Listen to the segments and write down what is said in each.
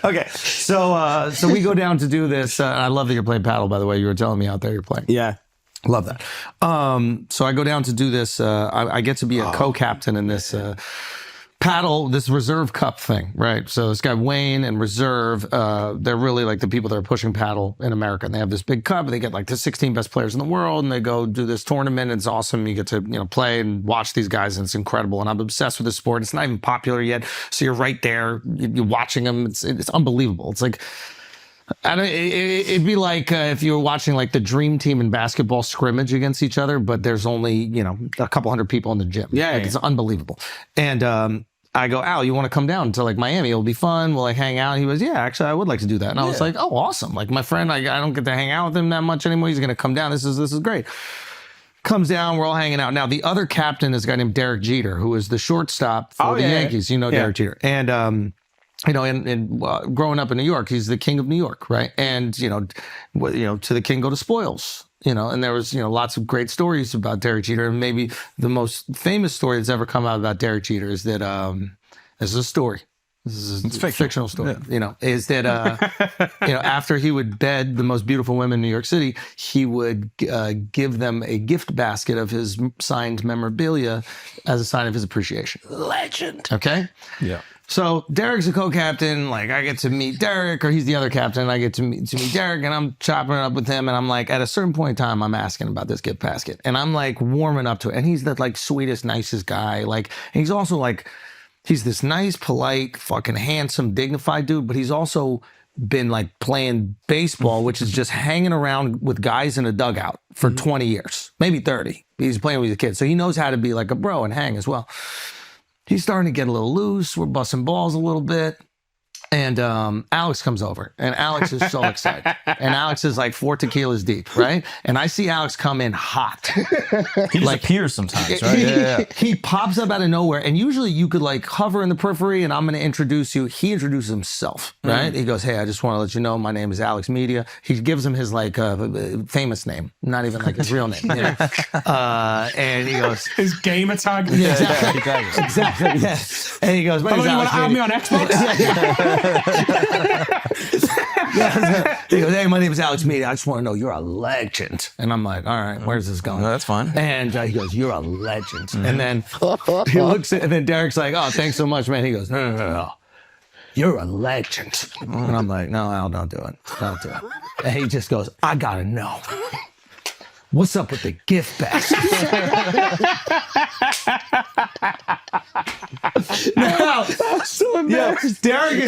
Okay, so we go down to do this. I love that you're playing paddle, by the way. You were telling me out there you're playing. Yeah. Love that. So I go down to do this. I get to be a co-captain in this paddle, this reserve cup thing, right? So this guy Wayne and reserve, they're really like the people that are pushing paddle in America. And they have this big cup. They get like the 16 best players in the world, and they go do this tournament. And it's awesome. You get to play and watch these guys, and it's incredible. And I'm obsessed with this sport. It's not even popular yet, so you're right there. You're watching them. It's unbelievable. It's like. It'd be like if you were watching like the dream team in basketball scrimmage against each other, but there's only, a couple hundred people in the gym. Yeah. It's unbelievable. And I go, Al, you want to come down to like Miami? It'll be fun. We'll like hang out. And he was, yeah, actually, I would like to do that. And I was like, oh, awesome. Like my friend, I don't get to hang out with him that much anymore. He's going to come down. This is great. Comes down, we're all hanging out. Now, the other captain is a guy named Derek Jeter, who is the shortstop for the Yankees. Derek Jeter. And, growing up in New York, he's the king of New York, right? And, to the king go to spoils, and there was, lots of great stories about Derek Jeter. And maybe the most famous story that's ever come out about Derek Jeter is that, this is a story. This is a fictional story, is that, after he would bed the most beautiful women in New York City, he would give them a gift basket of his signed memorabilia as a sign of his appreciation. Legend. Okay? Yeah. So Derek's a co-captain. Like I get to meet Derek, or he's the other captain. I get to meet Derek, and I'm chopping it up with him. And I'm like, at a certain point in time, I'm asking about this gift basket, and I'm like warming up to it. And he's the like sweetest, nicest guy. Like, and he's also like, he's this nice, polite, fucking handsome, dignified dude. But he's also been like playing baseball, which is just hanging around with guys in a dugout for 20 years, maybe 30. He's playing with a kid, so he knows how to be like a bro and hang as well. He's starting to get a little loose. We're busting balls a little bit. And Alex comes over, and Alex is so excited. And Alex is like 4 tequilas deep, right? And I see Alex come in hot. He just appears sometimes, right? He pops up out of nowhere, and usually you could like hover in the periphery, and I'm going to introduce you. He introduces himself, right? He goes, hey, I just want to let you know my name is AlexxMedia. He gives him his like famous name, not even like his real name. And he goes, his gamer tag. Yeah, exactly. Yeah. And he goes, my name's you want to add me on Xbox? He goes, hey, my name is AlexxMedia. I just want to know you're a legend. And I'm like, all right, where's this going? No, that's fine. And he goes, you're a legend. And then he looks at, and then Derek's like, oh, thanks so much, man. He goes, no. You're a legend. And I'm like, no, Al, don't do it. Don't do it. And he just goes, I got to know. What's up with the gift basket? Now, so Derek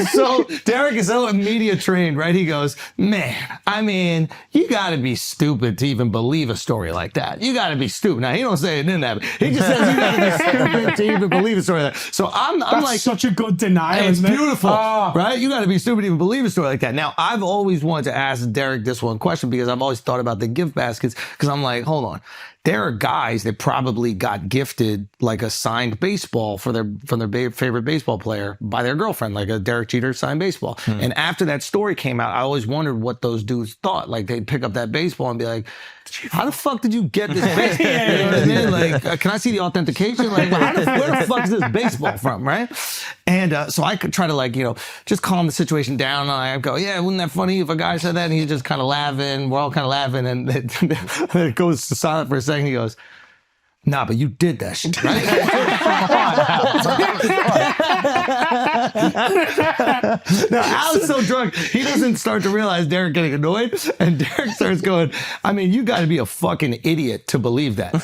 is so media trained, right? He goes, man, I mean, you got to be stupid to even believe a story like that. You got to be stupid. Now, he don't say it didn't happen. He just says you got to be stupid to even believe a story like that. So I'm like, such a good denial. It's beautiful, right? You got to be stupid to even believe a story like that. Now, I've always wanted to ask Derek this one question because I've always thought about the gift baskets because I'm like, hold on. There are guys that probably got gifted like a signed baseball from their favorite baseball player by their girlfriend, like a Derek Jeter signed baseball. And after that story came out, I always wondered what those dudes thought. Like they'd pick up that baseball and be like, how the fuck did you get this baseball? You know what I mean? Like, can I see the authentication? Like, where the fuck is this baseball from, right? And so I could try to like, just calm the situation down. And I go, yeah, wouldn't that funny if a guy said that? And he's just kind of laughing. We're all kind of laughing. And it goes to silent for a second. He goes, nah, but you did that shit, right? Now, Al's so drunk, he doesn't start to realize Derek getting annoyed. And Derek starts going, I mean, you got to be a fucking idiot to believe that.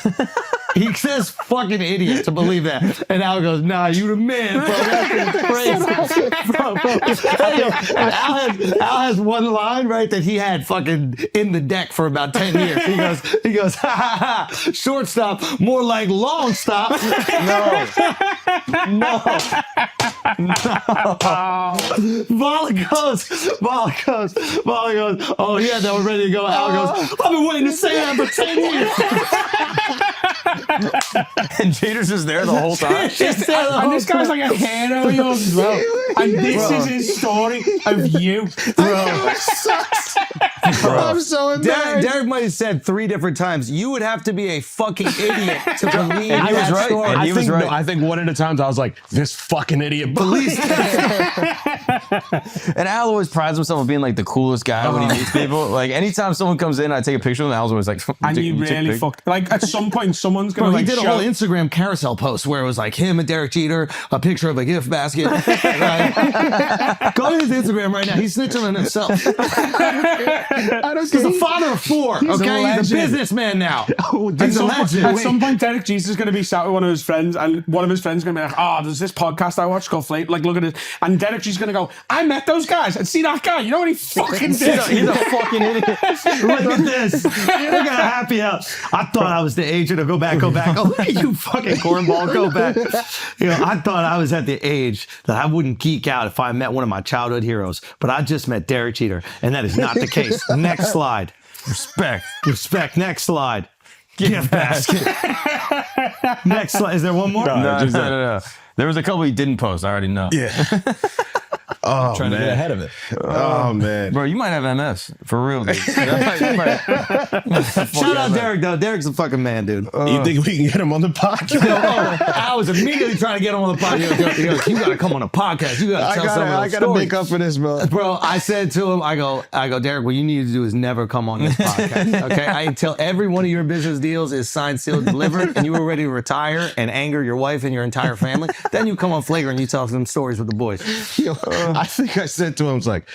He says fucking idiot to believe that. And Al goes, nah, you the man, bro. That's crazy. Bro. And Al has one line, right, that he had fucking in the deck for about 10 years. He goes, ha, ha, ha, shortstop, more like long stop. No. Volley goes, oh, yeah, that was ready to go. Al goes, I've been waiting to say that for 10 years. And Jeter's just there the whole time. And this guy's like a hero of yours as well. And this is his story of you. I'm so embarrassed. Derek might have said 3 different times, you would have to be a fucking idiot to believe And he was that right. story. And he was right. I think one of the times I was like, this fucking idiot believes And Al always prides himself on being like the coolest guy when he meets people. Like anytime someone comes in, I take a picture of him. Al's always like, And you really fucked. Like at some point, someone's gonna Bro, like he did show. a whole Instagram carousel post where it was like him and Derek Jeter, a picture of a gift basket. Right? Go to his Instagram right now. He's snitching on himself. He's a father of 4. He's a Okay, he's a legend. businessman now. At He's a some, legend. at some point, Derek Jesus is going to be sat with one of his friends, and one of his friends is going to be like, "Oh, there's this podcast I watched called Flake. Like, look at it." And Derek Jesus is going to go, "I met those guys and see that guy. You know what he fucking did? He's a fucking idiot. Look at this. Look at happy out. I thought I was the agent of go back. Oh, look at you fucking cornball. Go back. You know, I thought I was at the age that I wouldn't geek out if I met one of my childhood heroes, but I just met Derek Jeter, and that is not the case. Next slide. Respect. Next slide. Gift basket. Next slide. Is there one more? No. There was a couple he didn't post. I already know. Yeah. Oh, Trying to get ahead of it. Oh, man. Bro, you might have MS. For real, dude. Shout out Derek, though. Derek's a fucking man, dude. You think we can get him on the podcast? I was immediately trying to get him on the podcast. He goes, you got to come on a podcast. You got to tell some of I those gotta stories. make up for this, bro. Bro, I said to him, I go, Derek, what you need to do is never come on this podcast. Okay? I tell every one of your business deals is signed, sealed, delivered, and you were ready to retire and anger your wife and your entire family. Then you come on Flagrant and you tell some stories with the boys. Yo, I think I said to him, I was like,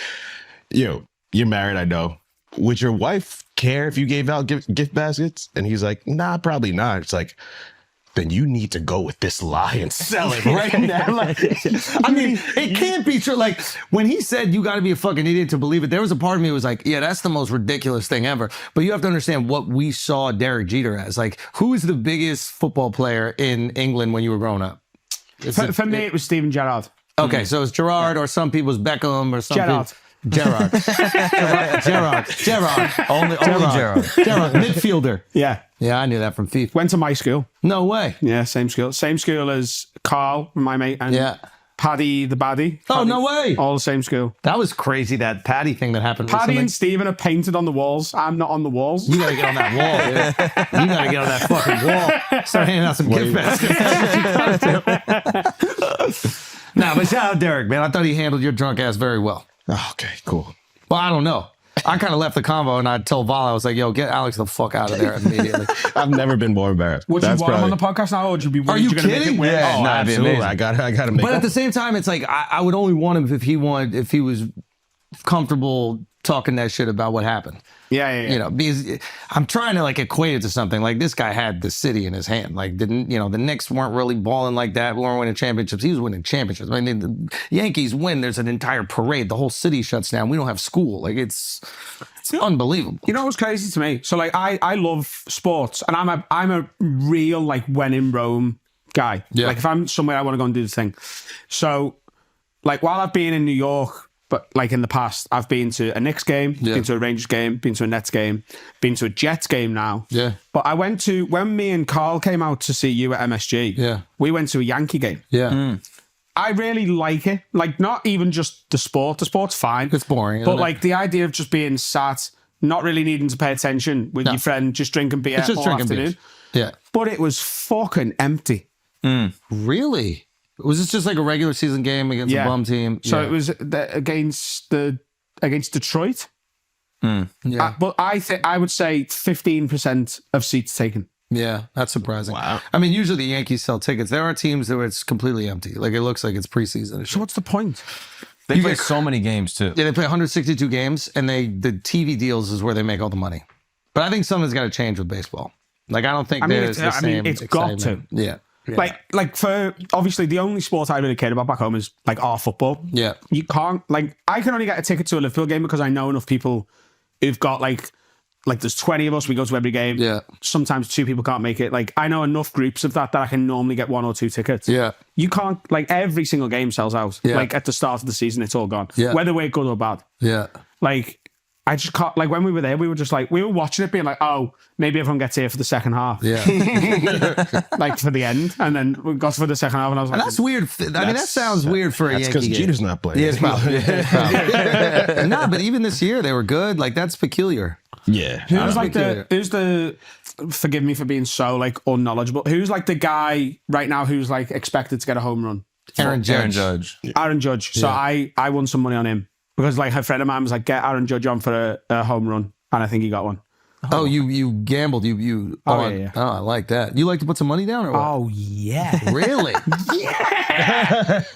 yo, you're married, I know. Would your wife care if you gave out gift baskets? And he's like, nah, probably not. It's like, then you need to go with this lie and sell it right now. Like, I mean, it can't be true. Like, when he said you got to be a fucking idiot to believe it, there was a part of me that was like, yeah, that's the most ridiculous thing ever. But you have to understand what we saw Derek Jeter as. Like, who is the biggest football player in England when you were growing up? For me, it was Steven Gerrard. Okay, so it's Gerard, or some people's Beckham, or something. Gerrard. Gerard. Only Gerard. Gerard, midfielder. Yeah. Yeah, I knew that from FIFA. Went to my school. No way. Yeah, same school. Same school as Carl, my mate, and Yeah. Paddy the baddie. Oh, Paddy. no way. All the same school. That was crazy, that Patty thing that happened Paddy recently. and Steven are painted on the walls. I'm not on the walls. You gotta get on that wall, dude. You gotta get on that fucking wall. Start handing out some gift baskets. Nah, but shout out Derek, man. I thought he handled your drunk ass very well. okay, cool. Well, I don't know. I kind of left the convo and I told Val, I was like, yo, get Alex the fuck out of there immediately. I've never been more embarrassed. Would you want him on the podcast now, or would you be worried you you're going to make kidding? it weird? Yeah. Oh, Nah, it'd be absolutely. amazing. I gotta make But up. at the same time, it's like, I would only want him if he was comfortable talking that shit about what happened. Yeah. You know, because I'm trying to like equate it to something. Like, this guy had the city in his hand. Like, the Knicks weren't really balling like that. We weren't winning championships. He was winning championships. I mean, the Yankees win. There's an entire parade. The whole city shuts down. We don't have school. Like, it's unbelievable. You know what's crazy to me? So like I love sports, and I'm a real like when in Rome guy. Yeah. Like if I'm somewhere, I want to go and do the thing. So like while I've been in New York, but like in the past, I've been to a Knicks game, been to a Rangers game, been to a Nets game, been to a Jets game now. Yeah. But I went to, when me and Carl came out to see you at MSG, Yeah. we went to a Yankee game. Yeah. I really like it. Like, not even just the sport. The sport's fine. It's boring. But isn't it? like the idea of just being sat, not really needing to pay attention with your friend, just drinking beer It's just all drinking afternoon. beers. Yeah. But it was fucking empty. Really? Was this just like a regular season game against a bum team? So Yeah. it was against Detroit. Yeah. But I would say 15% of seats taken. Yeah, that's surprising. Wow. I mean, usually the Yankees sell tickets. There are teams where it's completely empty. Like, it looks like it's preseason. So what's the point? They play so many games too. Yeah, they play 162 games, and the TV deals is where they make all the money. But I think something's got to change with baseball. Like, I don't think there's the same it's got to. excitement. Yeah. Like for obviously the only sport I really care about back home is like our football. Yeah. You can't, like, I can only get a ticket to a Liverpool game because I know enough people who've got like there's 20 of us, we go to every game. Yeah. Sometimes 2 people can't make it. Like, I know enough groups of that I can normally get 1 or 2 tickets. Yeah. You can't, like, every single game sells out. Yeah. Like at the start of the season, it's all gone. Yeah. Whether we're good or bad. Yeah. Like, I just can't, like when we were there, we were just like, we were watching it being like, oh, maybe everyone gets here for the second half. Yeah. Like for the end. And then we got for the second half and I was like, And that's weird. I mean, that sounds weird for a That's Yankee because game. Jeter's not playing. Yeah, it's probably. It's probably. No, but even this year they were good. Like that's peculiar. Yeah. who's the forgive me for being so like unknowledgeable, who's like the guy right now who's like expected to get a home run? Aaron Judge. Aaron Judge. So I won some money on him because like a friend of mine was like, get Aaron Judge on for a home run, and I think he got one. Oh, you gambled. You. Yeah. Oh, I like that. You like to put some money down or what? Oh yeah. Really? Yeah.